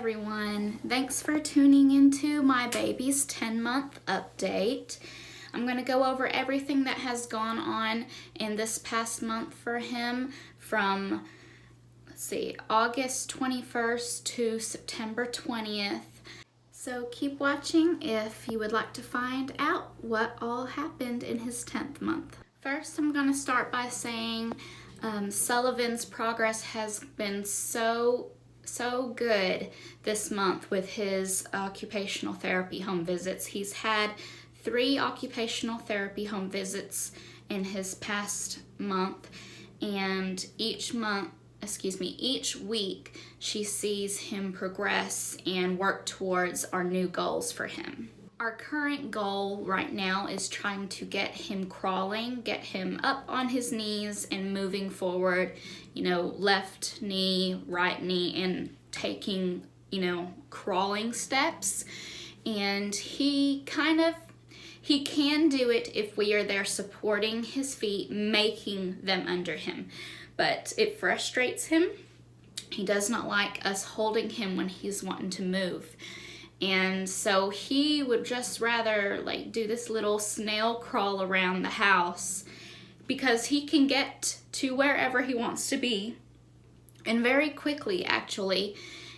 everyone. Thanks for tuning into my baby's 10-month update. I'm going to go over everything that has gone on in this past month for him from, August 21st to September 20th. So keep watching if you would like to find out what all happened in his 10th month. First, I'm going to start by saying Sullivan's progress has been so good this month with his occupational therapy home visits. He's had 3 occupational therapy home visits in his past month, and each week she sees him progress and work towards our new goals for him. Our current goal right now is trying to get him crawling, get him up on his knees and moving forward, left knee, right knee, and taking, crawling steps. And he can do it if we are there supporting his feet, making them under him. But it frustrates him. He does not like us holding him when he's wanting to move. And so he would just rather do this little snail crawl around the house because he can get to wherever he wants to be. And very quickly, actually,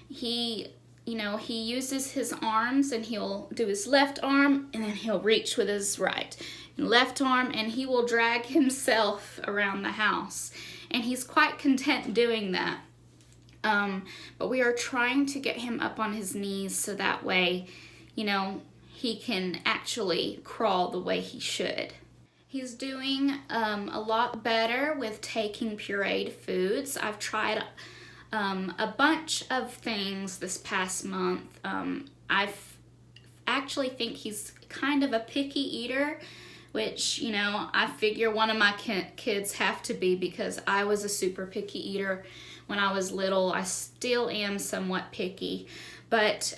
he uses his arms, and he'll do his left arm and then he'll reach with his right left arm, and he will drag himself around the house. And he's quite content doing that. But we are trying to get him up on his knees so that way, he can actually crawl the way he should. He's doing a lot better with taking pureed foods. I've tried a bunch of things this past month. I actually think he's kind of a picky eater, which, I figure one of my kids have to be, because I was a super picky eater when I was little. I still am somewhat picky, but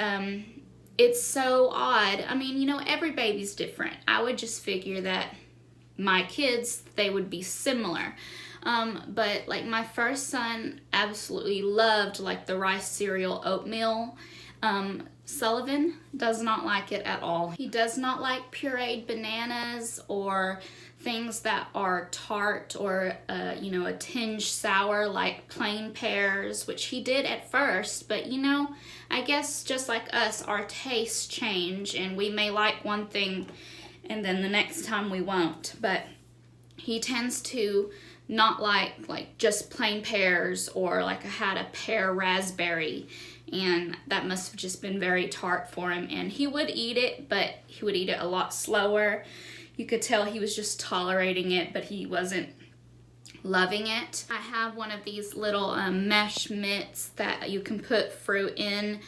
it's so odd. I mean, every baby's different. I would just figure that my kids, they would be similar. But my first son absolutely loved the rice cereal oatmeal. Sullivan does not like it at all. He does not like pureed bananas or things that are tart or, a tinge sour like plain pears, which he did at first. But, I guess just like us, our tastes change, and we may like one thing and then the next time we won't. But he tends to not like just plain pears, or I had a pear raspberry, and that must have just been very tart for him. And he would eat it, but he would eat it a lot slower. You could tell he was just tolerating it, but he wasn't loving it. I have one of these little mesh mitts that you can put fruit in,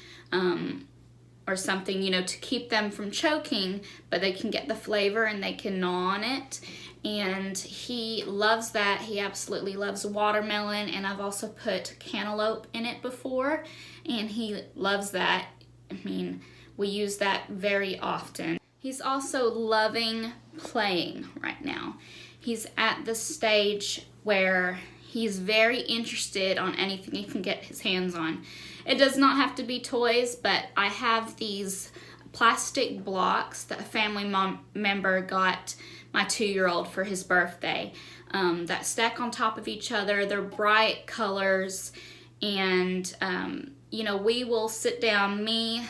or something, to keep them from choking, but they can get the flavor and they can gnaw on it. And he loves that. He absolutely loves watermelon, and I've also put cantaloupe in it before, and he loves that. I mean, we use that very often. He's also loving playing right now. He's at the stage where he's very interested on anything he can get his hands on. It does not have to be toys, but I have these plastic blocks that a family member got my 2-year-old for his birthday, that stack on top of each other. They're bright colors, and we will sit down, me,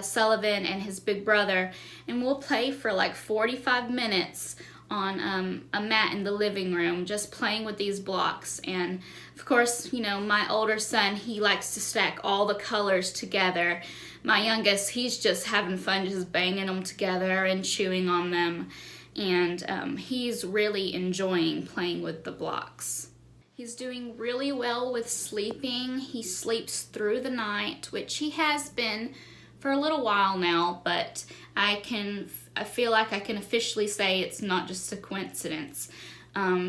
Sullivan, and his big brother, and we'll play for 45 minutes on a mat in the living room, just playing with these blocks. And of course, my older son, he likes to stack all the colors together. My youngest, he's just having fun just banging them together and chewing on them. And he's really enjoying playing with the blocks. He's doing really well with sleeping. He sleeps through the night, which he has been for a little while now, but I feel like I can officially say it's not just a coincidence.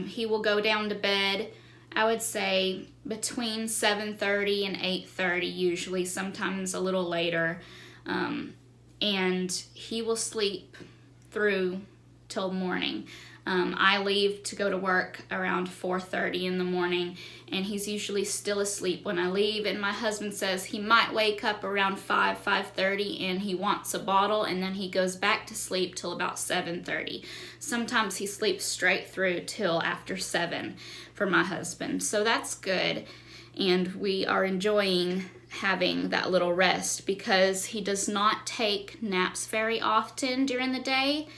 He will go down to bed, I would say, between 7:30 and 8:30 usually, sometimes a little later, and he will sleep through till morning. I leave to go to work around 4:30 in the morning, and he's usually still asleep when I leave, and my husband says he might wake up around 5:30, and he wants a bottle, and then he goes back to sleep till about 7:30. Sometimes he sleeps straight through till after 7 for my husband, so that's good, and we are enjoying having that little rest because he does not take naps very often during the day.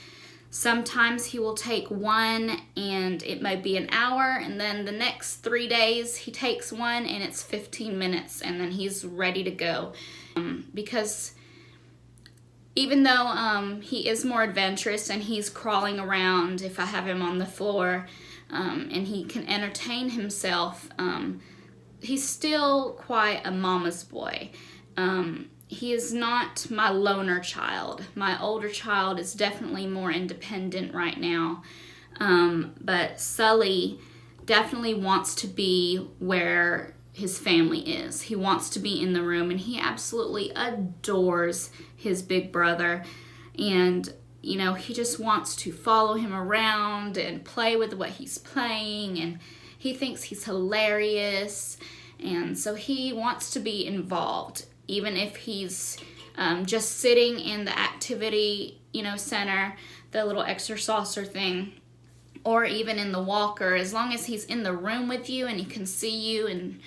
Sometimes he will take one and it might be an hour, and then the next 3 days he takes one and it's 15 minutes and then he's ready to go. Because even though he is more adventurous and he's crawling around if I have him on the floor, and he can entertain himself, he's still quite a mama's boy. He is not my loner child. My older child is definitely more independent right now. But Sully definitely wants to be where his family is. He wants to be in the room, and he absolutely adores his big brother. And, you know, he just wants to follow him around and play with what he's playing, and he thinks he's hilarious. And so he wants to be involved. Even if he's just sitting in the activity, center, the little exerciser thing, or even in the walker, as long as he's in the room with you and he can see you and,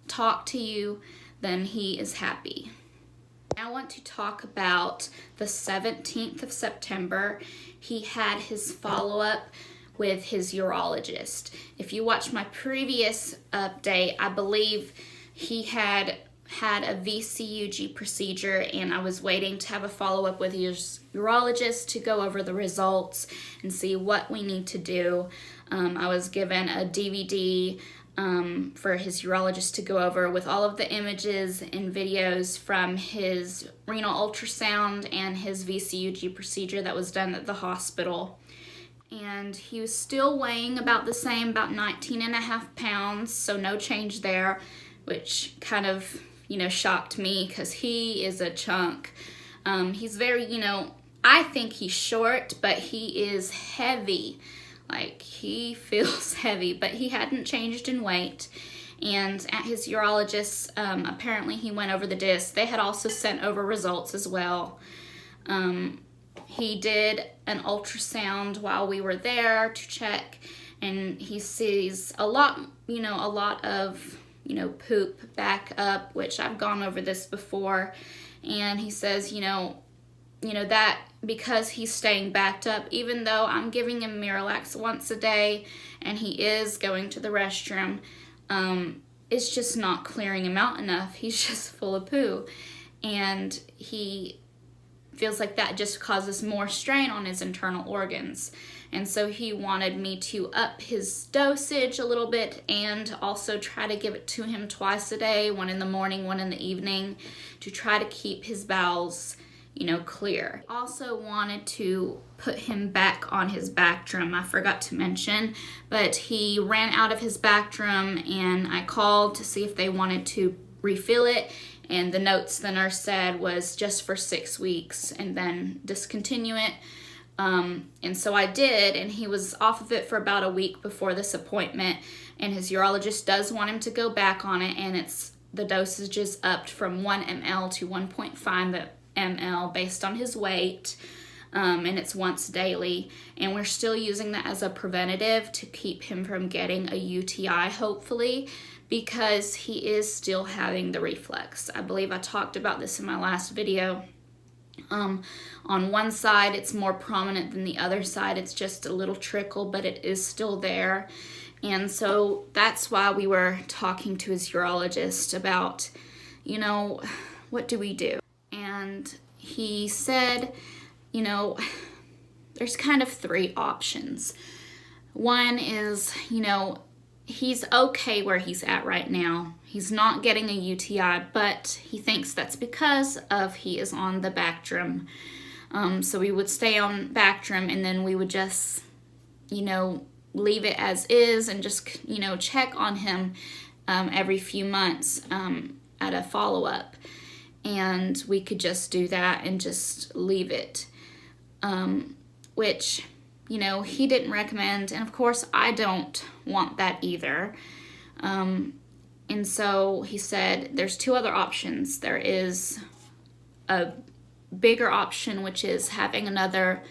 talk to you, then he is happy. I want to talk about the 17th of September. He had his follow-up with his urologist. If you watch my previous update, I believe he had a VCUG procedure, and I was waiting to have a follow-up with his urologist to go over the results and see what we need to do. I was given a DVD for his urologist to go over with all of the images and videos from his renal ultrasound and his VCUG procedure that was done at the hospital. And he was still weighing about the same, about 19.5 pounds, so no change there, which kind of shocked me because he is a chunk. He's very, I think he's short, but he is heavy. Like, he feels heavy, but he hadn't changed in weight. And at his urologist, apparently he went over the discs. They had also sent over results as well. He did an ultrasound while we were there to check, and he sees a lot of poop back up, which I've gone over this before, and he says, that because he's staying backed up, even though I'm giving him Miralax once a day and he is going to the restroom, it's just not clearing him out enough. He's just full of poo, and he feels like that just causes more strain on his internal organs. And so he wanted me to up his dosage a little bit and also try to give it to him twice a day, one in the morning, one in the evening, to try to keep his bowels, clear. Also wanted to put him back on his Bactrim. I forgot to mention, but he ran out of his Bactrim, and I called to see if they wanted to refill it. And the notes the nurse said was just for 6 weeks and then discontinue it. And so I did, and he was off of it for about a week before this appointment, and his urologist does want him to go back on it, and the dosage is upped from 1 ml to 1.5 ml based on his weight, and it's once daily, and we're still using that as a preventative to keep him from getting a UTI, hopefully, because he is still having the reflux. I believe I talked about this in my last video. On one side, it's more prominent than the other side. It's just a little trickle, but it is still there. And so that's why we were talking to his urologist about, what do we do? And he said, there's kind of 3 options. One is, he's okay where he's at right now. He's not getting a UTI, but he thinks that's because he is on the Bactrim. So we would stay on Bactrim, and then we would just, leave it as is and just, check on him every few months at a follow-up. And we could just do that and just leave it, which, he didn't recommend, and of course I don't want that either. And so he said there's two other options. There is a bigger option, which is having another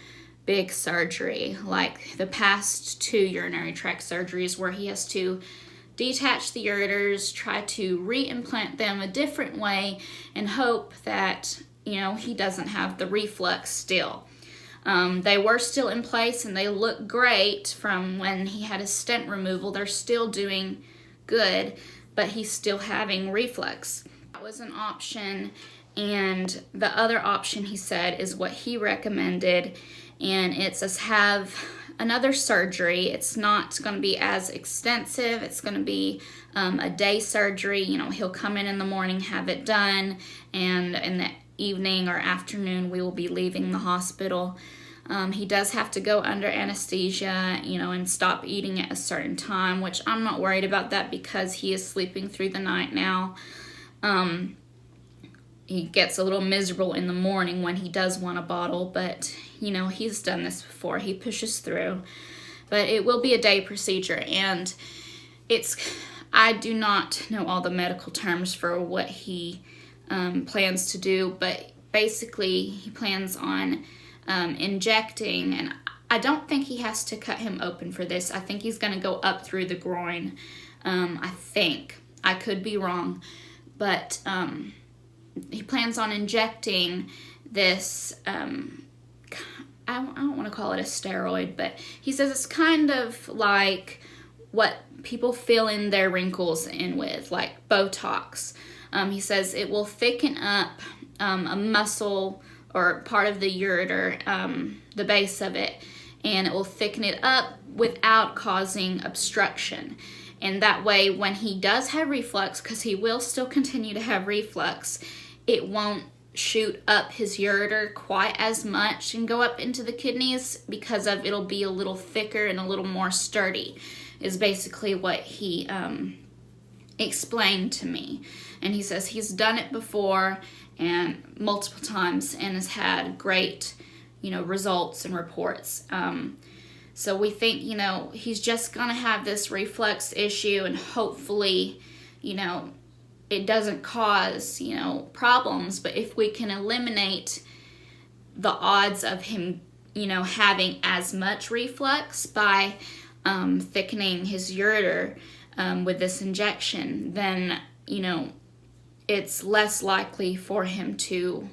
big surgery, like the past 2 urinary tract surgeries where he has to detach the ureters, try to reimplant them a different way, and hope that, he doesn't have the reflux still. They were still in place and they look great from when he had his stent removal. They're still doing good, but he's still having reflux. That was an option. And the other option, he said, is what he recommended, and it's us have another surgery. It's not going to be as extensive. It's going to be a day surgery. He'll come in the morning, have it done, and in the evening or afternoon we will be leaving the hospital. He does have to go under anesthesia, and stop eating at a certain time, which I'm not worried about that because he is sleeping through the night now. He gets a little miserable in the morning when he does want a bottle, but, he's done this before. He pushes through. But it will be a day procedure, and I do not know all the medical terms for what he plans to do, but basically he plans on injecting, and I don't think he has to cut him open for this. I think he's going to go up through the groin. I think. I could be wrong, but he plans on injecting this, I don't want to call it a steroid, but he says it's kind of like what people fill in their wrinkles in with, like Botox. He says it will thicken up a muscle or part of the ureter, the base of it, and it will thicken it up without causing obstruction. And that way, when he does have reflux, because he will still continue to have reflux, it won't shoot up his ureter quite as much and go up into the kidneys because it'll be a little thicker and a little more sturdy, is basically what he explained to me. And he says he's done it before and multiple times and has had great, results and reports. So we think, he's just going to have this reflux issue, and hopefully, it doesn't cause, problems. But if we can eliminate the odds of him, having as much reflux by thickening his ureter with this injection, then, it's less likely for him to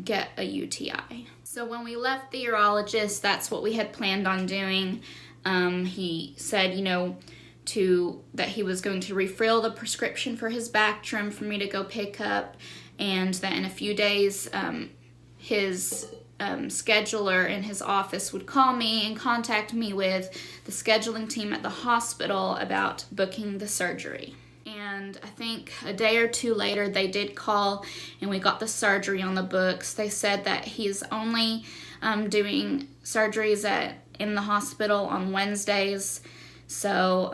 get a UTI. So when we left the urologist, that's what we had planned on doing. He said, that he was going to refill the prescription for his Bactrim for me to go pick up, and that in a few days his scheduler in his office would call me and contact me with the scheduling team at the hospital about booking the surgery. And I think a day or two later they did call and we got the surgery on the books. They said that he's only doing surgeries in the hospital on Wednesdays. So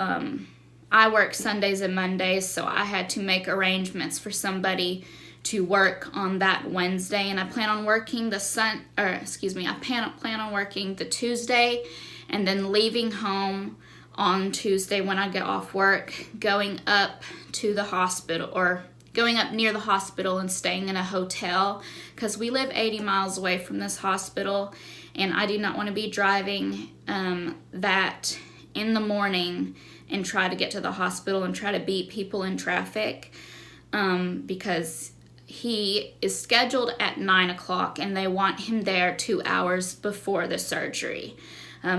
I work Sundays and Mondays, so I had to make arrangements for somebody to work on that Wednesday, and I plan on working I plan on working the Tuesday and then leaving home on Tuesday when I get off work, going up to the hospital, or going up near the hospital and staying in a hotel, because we live 80 miles away from this hospital, and I do not want to be driving that in the morning and try to get to the hospital and try to beat people in traffic, because he is scheduled at 9 o'clock and they want him there 2 hours before the surgery.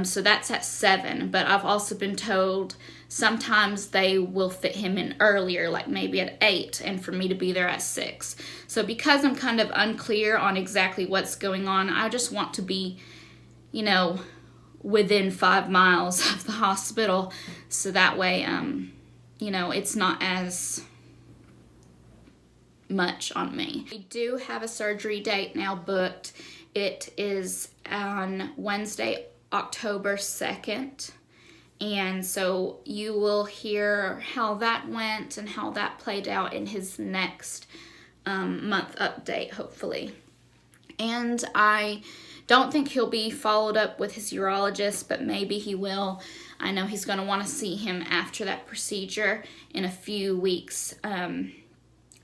So that's at 7, but I've also been told sometimes they will fit him in earlier, like maybe at 8, and for me to be there at 6. So because I'm kind of unclear on exactly what's going on, I just want to be, within 5 miles of the hospital, so that way, it's not as much on me. We do have a surgery date now booked. It is on Wednesday, October 2nd, and so you will hear how that went and how that played out in his next month update, hopefully. And I Don't think he'll be followed up with his urologist, but maybe he will. I know he's going to want to see him after that procedure in a few weeks,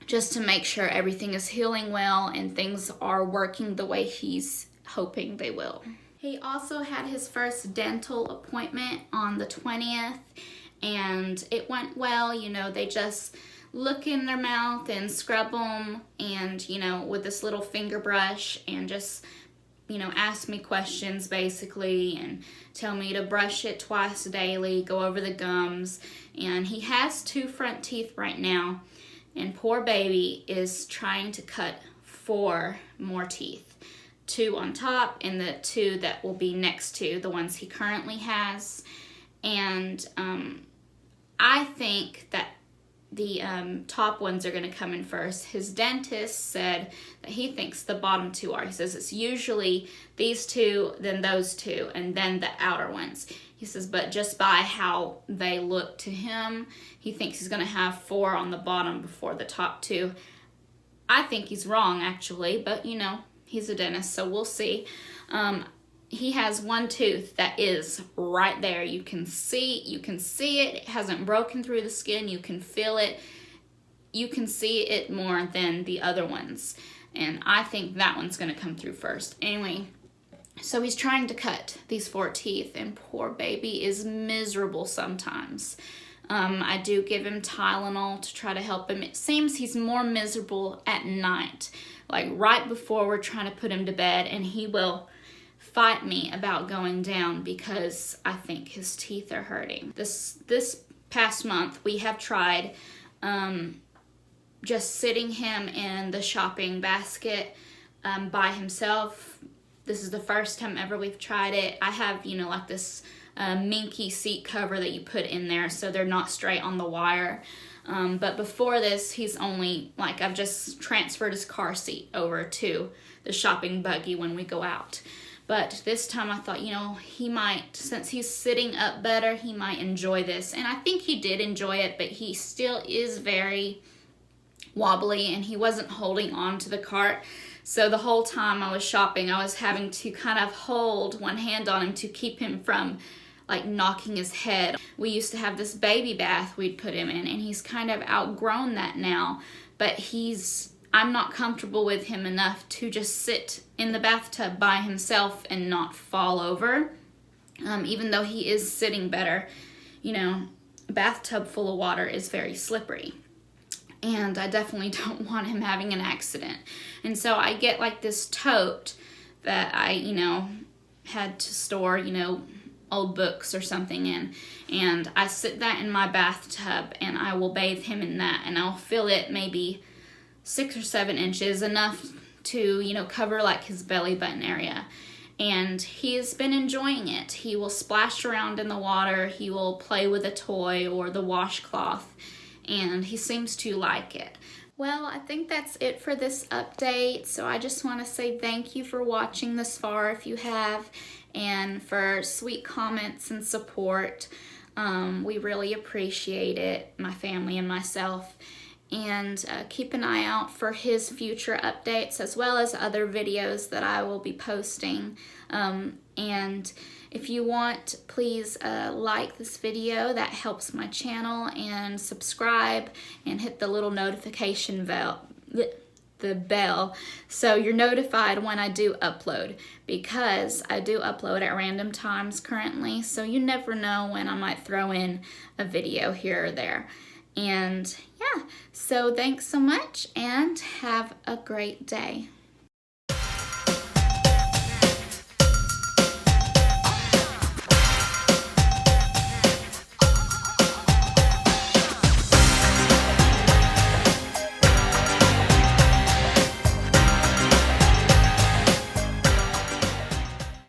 just to make sure everything is healing well and things are working the way he's hoping they will. He also had his first dental appointment on the 20th, and it went well. You know, they just look in their mouth and scrub them, and, you know, with this little finger brush, and just, you know, ask me questions basically, and tell me to brush it twice daily, go over the gums. And he has 2 front teeth right now, and poor baby is trying to cut 4 more teeth. 2 on top and the 2 that will be next to the ones he currently has. And I think that the top ones are going to come in first. His dentist said that he thinks the bottom 2 are. He says it's usually these 2, then those 2, and then the outer ones. He says, but just by how they look to him, he thinks he's going to have 4 on the bottom before the top 2. I think he's wrong, actually, but, you know, he's a dentist, so we'll see. He has 1 tooth that is right there. You can see it. It hasn't broken through the skin. You can feel it. You can see it more than the other ones. And I think that one's going to come through first. Anyway, so he's trying to cut these 4 teeth, and poor baby is miserable sometimes. I do give him Tylenol to try to help him. It seems he's more miserable at night, like right before we're trying to put him to bed, and he will fight me about going down because I think his teeth are hurting. This past month, we have tried just sitting him in the shopping basket by himself. This is the first time ever we've tried it. I have, you know, like this minky seat cover that you put in there so they're not straight on the wire. But before this, he's only, like, I've just transferred his car seat over to the shopping buggy when we go out. But this time I thought, you know, he might, since he's sitting up better, he might enjoy this. And I think he did enjoy it, but he still is very wobbly, and he wasn't holding on to the cart. So the whole time I was shopping, I was having to kind of hold one hand on him to keep him from, like, knocking his head. We used to have this baby bath we'd put him in, and he's kind of outgrown that now. But I'm not comfortable with him enough to just sit in the bathtub by himself and not fall over. Even though he is sitting better, you know, a bathtub full of water is very slippery. And I definitely don't want him having an accident. And so I get like this tote that I, you know, had to store, you know, old books or something in. And I sit that in my bathtub, and I will bathe him in that. And I'll fill it maybe 6 or 7 inches, enough to, you know, cover like his belly button area. And he's been enjoying it. He will splash around in the water. He will play with a toy or the washcloth, and he seems to like it. Well, I think that's it for this update. So I just want to say thank you for watching this far, if you have, and for sweet comments and support. We really appreciate it, my family and myself. And keep an eye out for his future updates, as well as other videos that I will be posting. And if you want, please like this video. That helps my channel, and subscribe and hit the little notification bell, so you're notified when I do upload, because I do upload at random times currently, so you never know when I might throw in a video here or there. And yeah, so thanks so much, and have a great day.